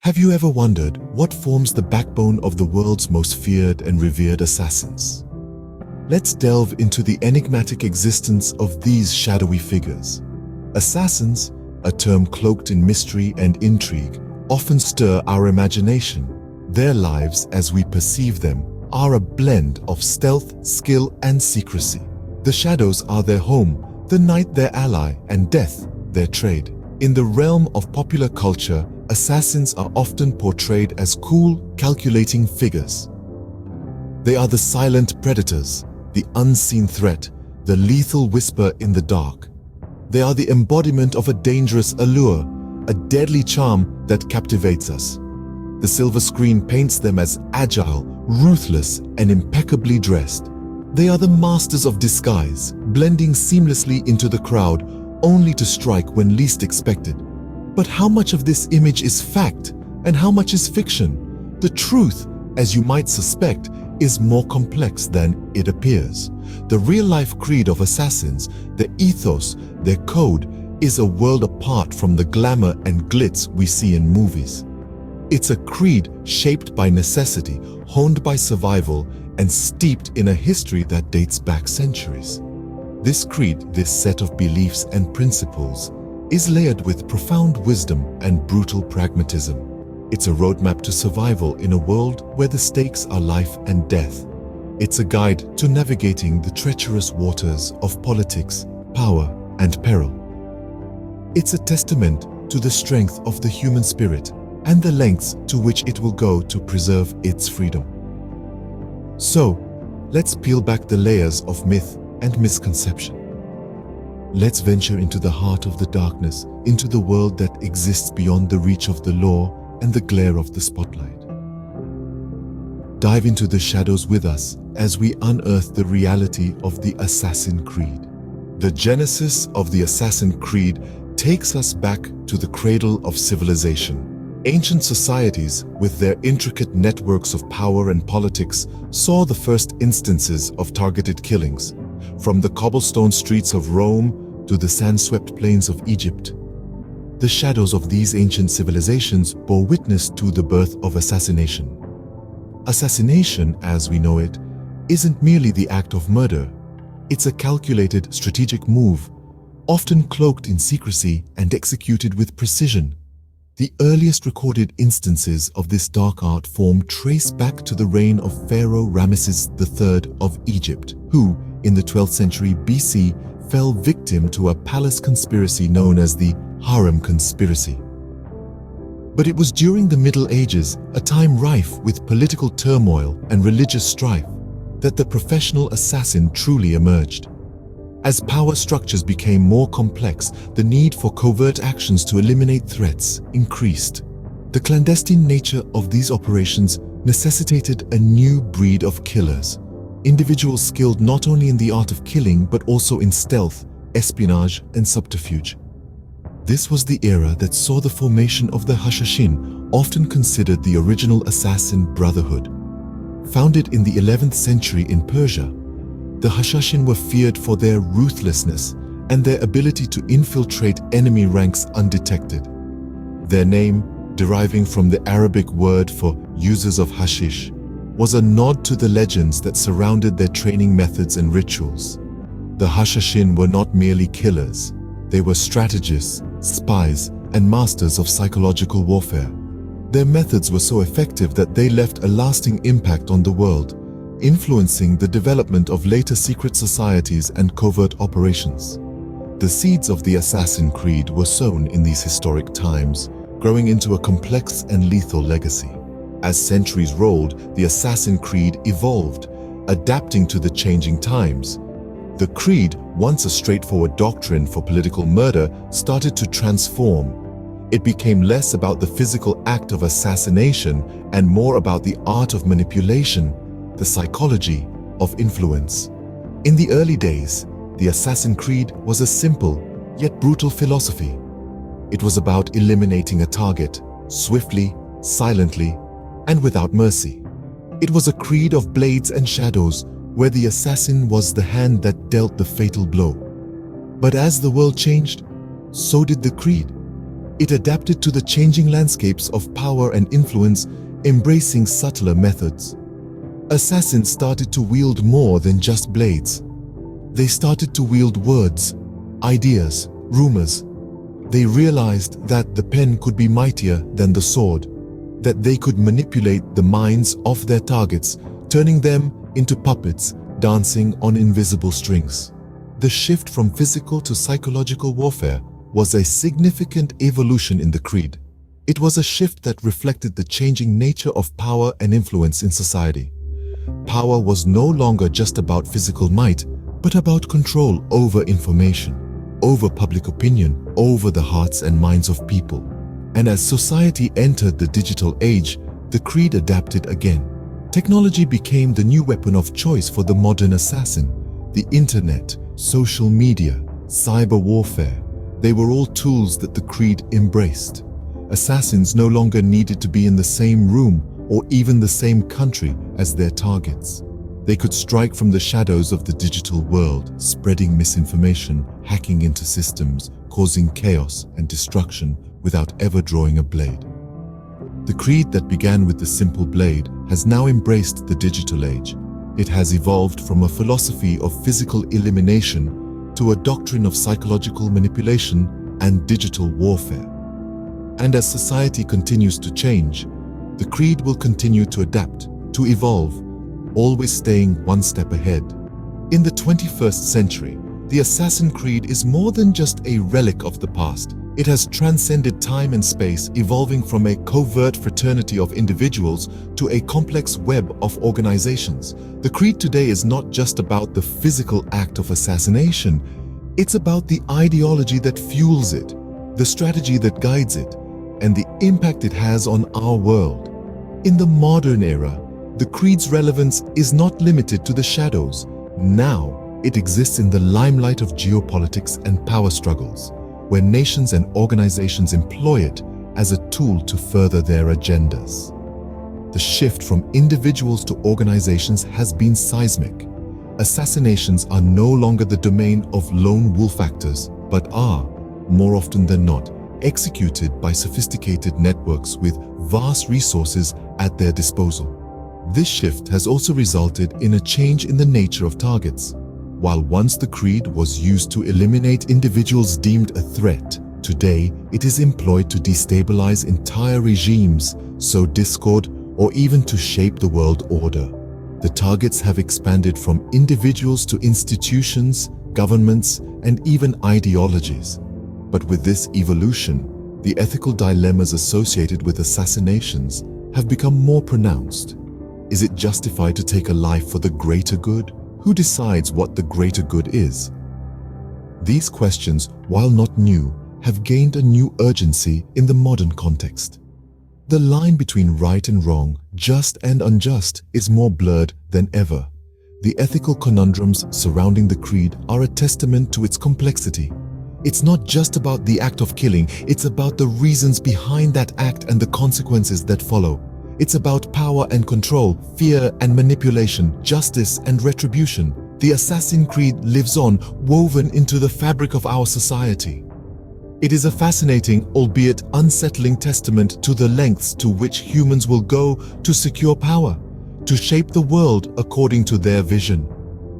Have you ever wondered what forms the backbone of the world's most feared and revered assassins? Let's delve into the enigmatic existence of these shadowy figures. Assassins, a term cloaked in mystery and intrigue, often stir our imagination. Their lives, as we perceive them, are a blend of stealth, skill, and secrecy. The shadows are their home, the night their ally, and death their trade. In the realm of popular culture, assassins are often portrayed as cool, calculating figures. They are the silent predators, the unseen threat, the lethal whisper in the dark. They are the embodiment of a dangerous allure, a deadly charm that captivates us. The silver screen paints them as agile, ruthless, and impeccably dressed. They are the masters of disguise, blending seamlessly into the crowd, only to strike when least expected. But how much of this image is fact and how much is fiction? The truth, as you might suspect, is more complex than it appears. The real-life creed of assassins, their ethos, their code, is a world apart from the glamour and glitz we see in movies. It's a creed shaped by necessity, honed by survival, and steeped in a history that dates back centuries. This creed, this set of beliefs and principles, is layered with profound wisdom and brutal pragmatism. It's a roadmap to survival in a world where the stakes are life and death. It's a guide to navigating the treacherous waters of politics, power, and peril. It's a testament to the strength of the human spirit and the lengths to which it will go to preserve its freedom. So, let's peel back the layers of myth and misconception. Let's venture into the heart of the darkness, into the world that exists beyond the reach of the law and the glare of the spotlight. Dive into the shadows with us as we unearth the reality of the Assassin Creed. The genesis of the Assassin Creed takes us back to the cradle of civilization. Ancient societies, with their intricate networks of power and politics, saw the first instances of targeted killings. From the cobblestone streets of Rome to the sand-swept plains of Egypt, the shadows of these ancient civilizations bore witness to the birth of assassination. Assassination, as we know it, isn't merely the act of murder. It's a calculated, strategic move, often cloaked in secrecy and executed with precision. The earliest recorded instances of this dark art form trace back to the reign of Pharaoh Ramesses III of Egypt, who, in the 12th century BC, fell victim to a palace conspiracy known as the Harem Conspiracy. But it was during the Middle Ages, a time rife with political turmoil and religious strife, that the professional assassin truly emerged. As power structures became more complex, the need for covert actions to eliminate threats increased. The clandestine nature of these operations necessitated a new breed of killers, individuals skilled not only in the art of killing but also in stealth, espionage, and subterfuge. This was the era that saw the formation of the Hashashin, often considered the original assassin brotherhood. Founded in the 11th century in Persia, the Hashashin were feared for their ruthlessness and their ability to infiltrate enemy ranks undetected. Their name, deriving from the Arabic word for users of hashish, was a nod to the legends that surrounded their training methods and rituals. The Hashashin were not merely killers. They were strategists, spies, and masters of psychological warfare. Their methods were so effective that they left a lasting impact on the world, influencing the development of later secret societies and covert operations. The seeds of the Assassin Creed were sown in these historic times, growing into a complex and lethal legacy. As centuries rolled, the Assassin Creed evolved, adapting to the changing times. The creed, once a straightforward doctrine for political murder, started to transform. It became less about the physical act of assassination and more about the art of manipulation, the psychology of influence. In the early days, the Assassin Creed was a simple yet brutal philosophy. It was about eliminating a target swiftly, silently, and without mercy. It was a creed of blades and shadows, where the assassin was the hand that dealt the fatal blow. But as the world changed, so did the creed. It adapted to the changing landscapes of power and influence, embracing subtler methods. Assassins started to wield more than just blades. They started to wield words, ideas, rumors. They realized that the pen could be mightier than the sword, that they could manipulate the minds of their targets, turning them into puppets dancing on invisible strings. The shift from physical to psychological warfare was a significant evolution in the creed. It was a shift that reflected the changing nature of power and influence in society. Power was no longer just about physical might, but about control over information, over public opinion, over the hearts and minds of people. And as society entered the digital age, the creed adapted again. Technology became the new weapon of choice for the modern assassin. The internet, social media, cyber warfare, they were all tools that the creed embraced. Assassins no longer needed to be in the same room or even the same country as their targets. They could strike from the shadows of the digital world, spreading misinformation, hacking into systems, causing chaos and destruction without ever drawing a blade. The creed that began with the simple blade has now embraced the digital age. It has evolved from a philosophy of physical elimination to a doctrine of psychological manipulation and digital warfare. And as society continues to change, the creed will continue to adapt, to evolve, always staying one step ahead. In the 21st century, the Assassin Creed is more than just a relic of the past. It has transcended time and space, evolving from a covert fraternity of individuals to a complex web of organizations. The creed today is not just about the physical act of assassination. It's about the ideology that fuels it, the strategy that guides it, and the impact it has on our world. In the modern era, the creed's relevance is not limited to the shadows. Now, it exists in the limelight of geopolitics and power struggles, where nations and organizations employ it as a tool to further their agendas. The shift from individuals to organizations has been seismic. Assassinations are no longer the domain of lone wolf actors, but are, more often than not, executed by sophisticated networks with vast resources at their disposal. This shift has also resulted in a change in the nature of targets. While once the creed was used to eliminate individuals deemed a threat, today it is employed to destabilize entire regimes, sow discord, or even to shape the world order. The targets have expanded from individuals to institutions, governments, and even ideologies. But with this evolution, the ethical dilemmas associated with assassinations have become more pronounced. Is it justified to take a life for the greater good? Who decides what the greater good is? These questions, while not new, have gained a new urgency in the modern context. The line between right and wrong, just and unjust, is more blurred than ever. The ethical conundrums surrounding the creed are a testament to its complexity. It's not just about the act of killing, it's about the reasons behind that act and the consequences that follow. It's about power and control, fear and manipulation, justice and retribution. The Assassin Creed lives on, woven into the fabric of our society. It is a fascinating, albeit unsettling testament to the lengths to which humans will go to secure power, to shape the world according to their vision.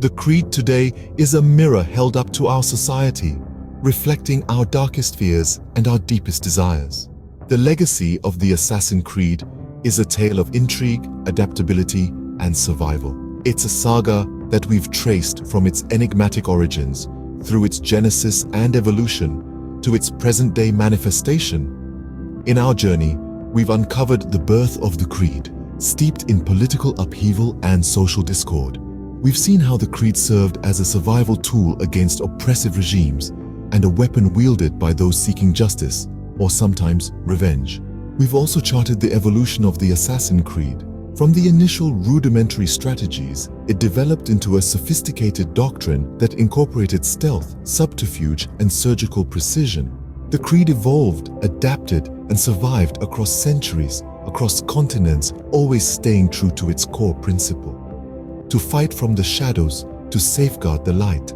The creed today is a mirror held up to our society, reflecting our darkest fears and our deepest desires. The legacy of the Assassin Creed is a tale of intrigue, adaptability, and survival. It's a saga that we've traced from its enigmatic origins, through its genesis and evolution, to its present-day manifestation. In our journey, we've uncovered the birth of the creed, steeped in political upheaval and social discord. We've seen how the creed served as a survival tool against oppressive regimes and a weapon wielded by those seeking justice, or sometimes revenge. We've also charted the evolution of the Assassin Creed. From the initial rudimentary strategies, it developed into a sophisticated doctrine that incorporated stealth, subterfuge, and surgical precision. The creed evolved, adapted, and survived across centuries, across continents, always staying true to its core principle: to fight from the shadows, to safeguard the light.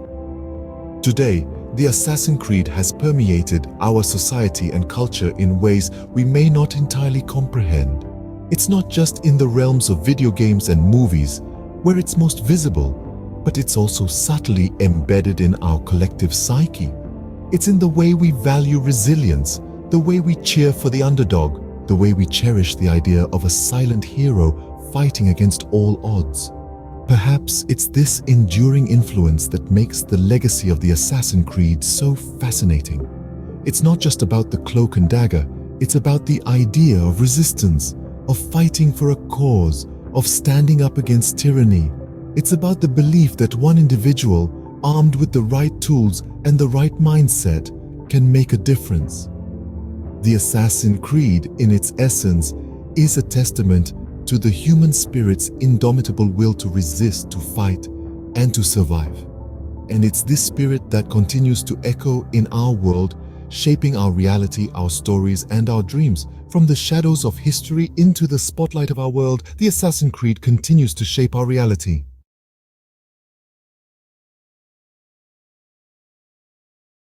Today, The Assassin's Creed has permeated our society and culture in ways we may not entirely comprehend. It's not just in the realms of video games and movies, where it's most visible, but it's also subtly embedded in our collective psyche. It's in the way we value resilience, the way we cheer for the underdog, the way we cherish the idea of a silent hero fighting against all odds. Perhaps it's this enduring influence that makes the legacy of the Assassin's Creed so fascinating. It's not just about the cloak and dagger, it's about the idea of resistance, of fighting for a cause, of standing up against tyranny. It's about the belief that one individual, armed with the right tools and the right mindset, can make a difference. The Assassin's Creed, in its essence, is a testament to the human spirit's indomitable will to resist, to fight, and to survive. And it's this spirit that continues to echo in our world, shaping our reality, our stories, and our dreams. From the shadows of history into the spotlight of our world, the Assassin's Creed continues to shape our reality.